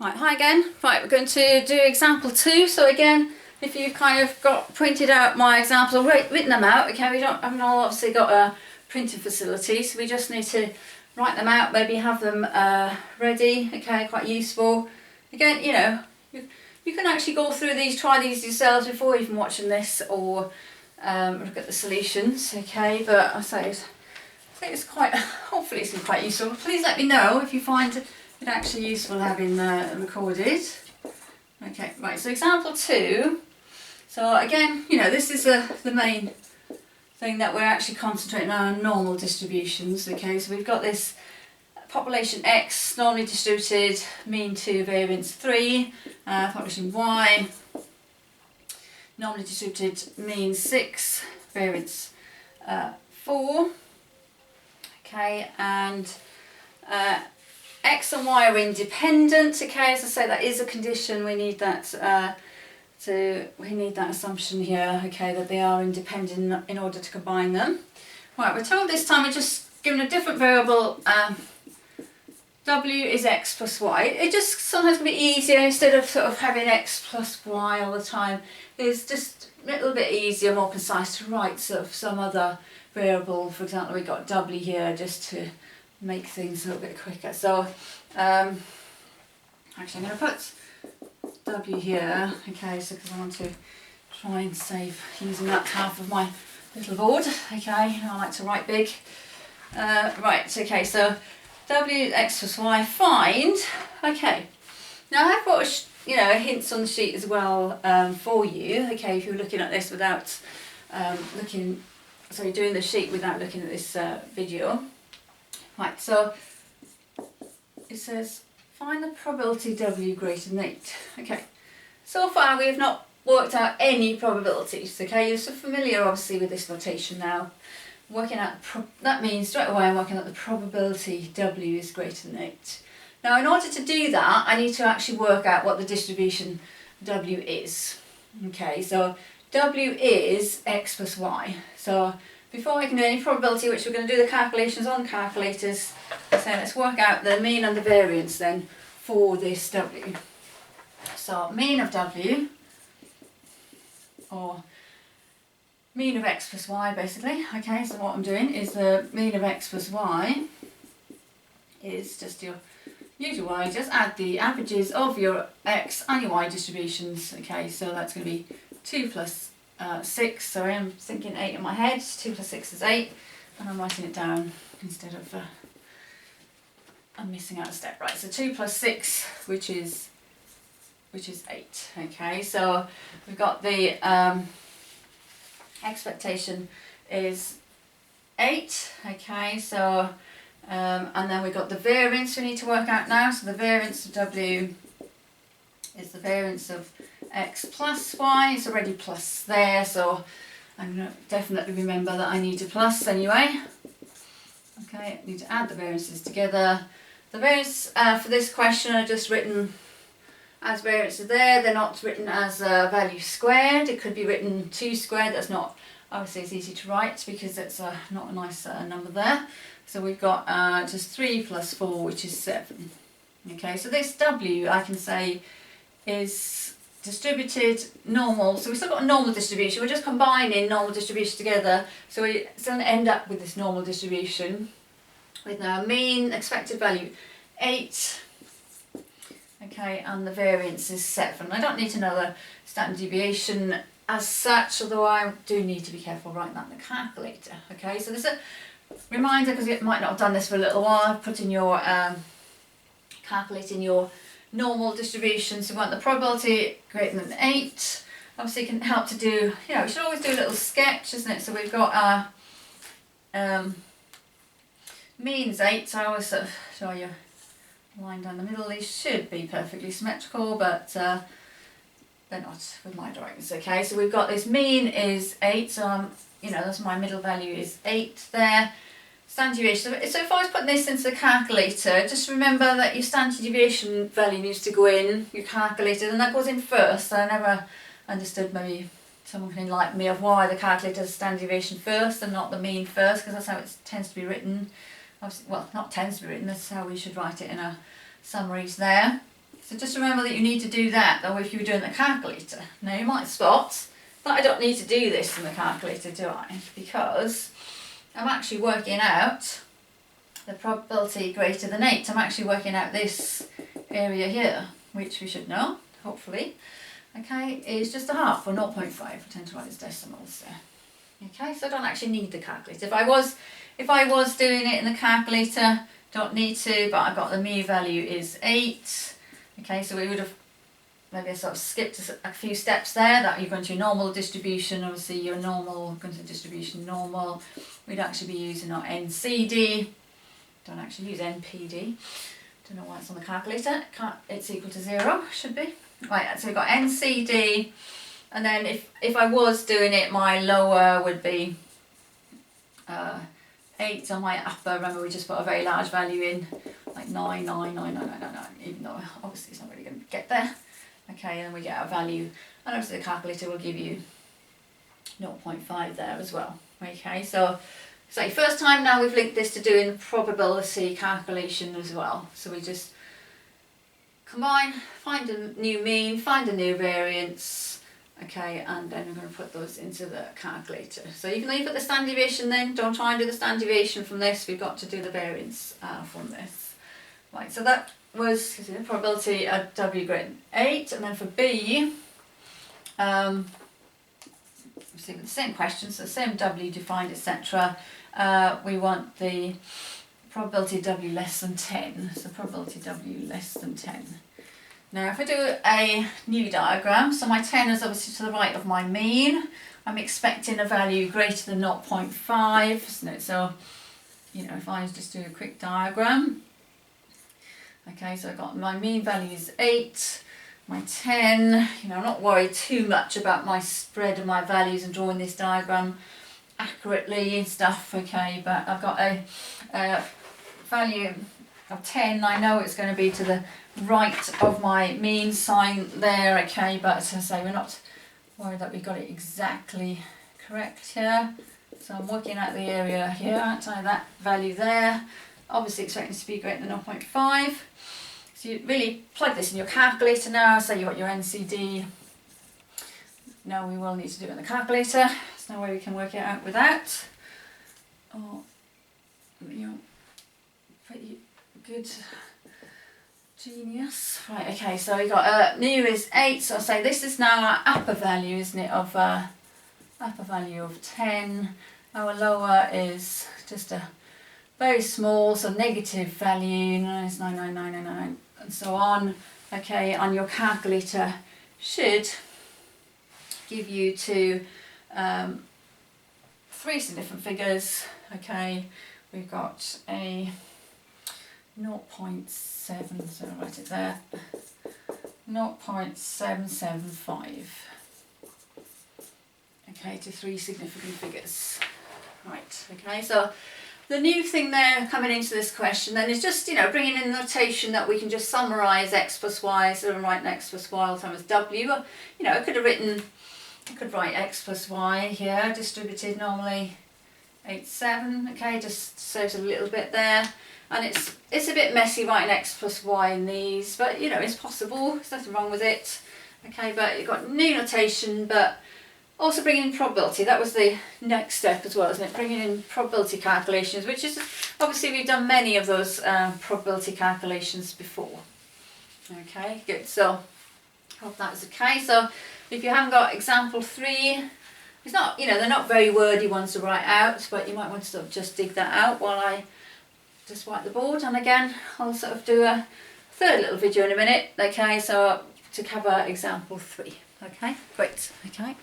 Right, hi again. Right, we're going to do example 2. So again, if you've kind of got printed out my examples or written them out, okay, we haven't all obviously got a printing facility, so we just need to write them out, maybe have them ready, okay, quite useful. Again, you know, you can actually go through these, try these yourselves before even watching this, or look at the solutions, okay, but I think it's quite, hopefully it's quite useful. Please let me know if you find it actually useful having recorded. Okay, right, so example 2. So again, you know, this is the main thing that we're actually concentrating on normal distributions, okay, so we've got this population X, normally distributed, mean 2, variance 3, population Y, normally distributed, mean 6, variance 4, okay, and X and Y are independent, okay, as I say, that is a condition, we need that we need that assumption here, okay, that they are independent in order to combine them. Right, we're told this time we're just given a different variable, W is X plus Y. It just sometimes can be easier, instead of sort of having X plus Y all the time, it's just a little bit easier, more concise to write sort of some other variable. For example, we've got W here just to make things a little bit quicker. So actually I'm going to put W here, okay, so because I want to try and save using that half of my little board, okay, I like to write big. Right, okay, so W X plus Y, find, okay, now I've got you know, hints on the sheet as well for you, okay, if you're looking at this without doing the sheet without looking at this video. Right, so it says find the probability W greater than 8. Okay, so far we have not worked out any probabilities, okay, you're so familiar obviously with this notation now. Working out, that means straight away I'm working out the probability W is greater than 8. Now in order to do that I need to actually work out what the distribution W is. Okay, so W is X plus Y. So before I can do any probability, which we're going to do the calculations on calculators, so let's work out the mean and the variance then for this W. So mean of W, or mean of X plus Y basically, okay, so what I'm doing is the mean of X plus Y is just your usual Y, just add the averages of your X and your Y distributions, okay, so that's going to be 2 plus 6, so I am thinking 8 in my head, 2 plus 6 is 8, and I'm writing it down instead of, I'm missing out a step, right, so 2 plus 6, which is 8, okay, so we've got the expectation is 8, okay, so and then we've got the variance we need to work out now, so the variance of W is the variance of X plus Y, it's already plus there, so I'm going to definitely remember that I need a plus anyway. Okay, I need to add the variances together. The variance for this question are just written as variances there, they're not written as value squared. It could be written 2 squared, that's not, obviously it's easy to write because it's not a nice number there. So we've got just 3 plus 4, which is 7. Okay, so this W I can say is distributed normal, so we've still got a normal distribution, we're just combining normal distribution together, so we're going to end up with this normal distribution with now mean expected value 8, okay, and the variance is 7. I don't need to know the standard deviation as such, although I do need to be careful writing that in the calculator, okay, so there's a reminder, because you might not have done this for a little while, put in your calculating your normal distribution, so we want the probability greater than 8. Obviously it can help to do, you know, we should always do a little sketch, isn't it? So we've got our means 8, so I always sort of show you a line down the middle. These should be perfectly symmetrical, but they're not with my drawings, okay? So we've got this mean is 8, so you know, that's my middle value is 8 there. Standard deviation, so if I was putting this into the calculator, just remember that your standard deviation value needs to go in, your calculator, and that goes in first. I never understood, maybe someone can enlighten me, of why the calculator has standard deviation first and not the mean first, because that's how it tends to be written. Well, not tends to be written, that's how we should write it in our summaries there. So just remember that you need to do that though if you were doing the calculator. Now you might spot that I don't need to do this in the calculator, do I? Because I'm actually working out the probability greater than 8. I'm actually working out this area here, which we should know, hopefully. Okay, is just a half, or 0.5. I tend to write as decimals there. Okay, so I don't actually need the calculator. If I was doing it in the calculator, don't need to, but I've got the mu value is 8. Okay, so we would have maybe sort of skipped a few steps there. That you're going to your normal distribution, obviously your normal, going to distribution normal. We'd actually be using our NCD. Don't actually use NPD. Don't know why it's on the calculator. It's equal to 0, should be. Right, so we've got NCD, and then if I was doing it, my lower would be 8, and my upper, remember we just put a very large value in, like 9, 9, 9, 9, 9, 9, 9, even though obviously it's not really going to get there. Okay, and then we get our value, and obviously the calculator will give you 0.5 there as well. Okay, so first time now we've linked this to doing probability calculation as well. So we just combine, find a new mean, find a new variance, okay, and then we're going to put those into the calculator. So you can leave at the standard deviation then, don't try and do the standard deviation from this, we've got to do the variance from this. Right, so that was the probability at W greater than 8, and then for B, the same question, so same W defined, etc. We want the probability W less than 10, so probability W less than 10. Now if I do a new diagram, so my 10 is obviously to the right of my mean, I'm expecting a value greater than 0.5, isn't it? So, you know, if I just do a quick diagram, okay, so I've got my mean value is 8, my 10, you know, I'm not worried too much about my spread of my values and drawing this diagram accurately and stuff, okay, but I've got a value of 10, I know it's going to be to the right of my mean sign there, okay, but as I say, we're not worried that we got it exactly correct here, so I'm working out the area here, aren't I, that value there, obviously expecting it to be greater than 0.5, so you really plug this in your calculator now, so you've got your NCD. Now we will need to do it in the calculator, there's no way we can work it out without. Oh, you're pretty good genius. Right, okay, so we got mu is 8, so I'll say this is now our upper value, isn't it, of upper value of 10. Our lower is just a very small, so negative value, it's 99999 and so on. Okay, and your calculator should give you to 3 different figures. Okay, we've got a 0.7, so I'll write it there, 0.775. Okay, to 3 significant figures. Right, okay, so the new thing there coming into this question then is just, you know, bringing in notation that we can just summarise x plus y, so I'm writing x plus y all the time as w. But, you know, I could write x plus y here, distributed normally 8, 7, okay, just saves a little bit there. And it's a bit messy writing x plus y in these, but, you know, it's possible, there's nothing wrong with it. Okay, but you've got new notation, but also bringing in probability. That was the next step as well, isn't it? Bringing in probability calculations, which is, obviously we've done many of those probability calculations before. Okay, good. So, hope that's okay. So, if you haven't got example 3, it's not, you know, they're not very wordy ones to write out, but you might want to sort of just dig that out while I just wipe the board. And again, I'll sort of do a third little video in a minute. Okay, so to cover example 3. Okay, great. Okay.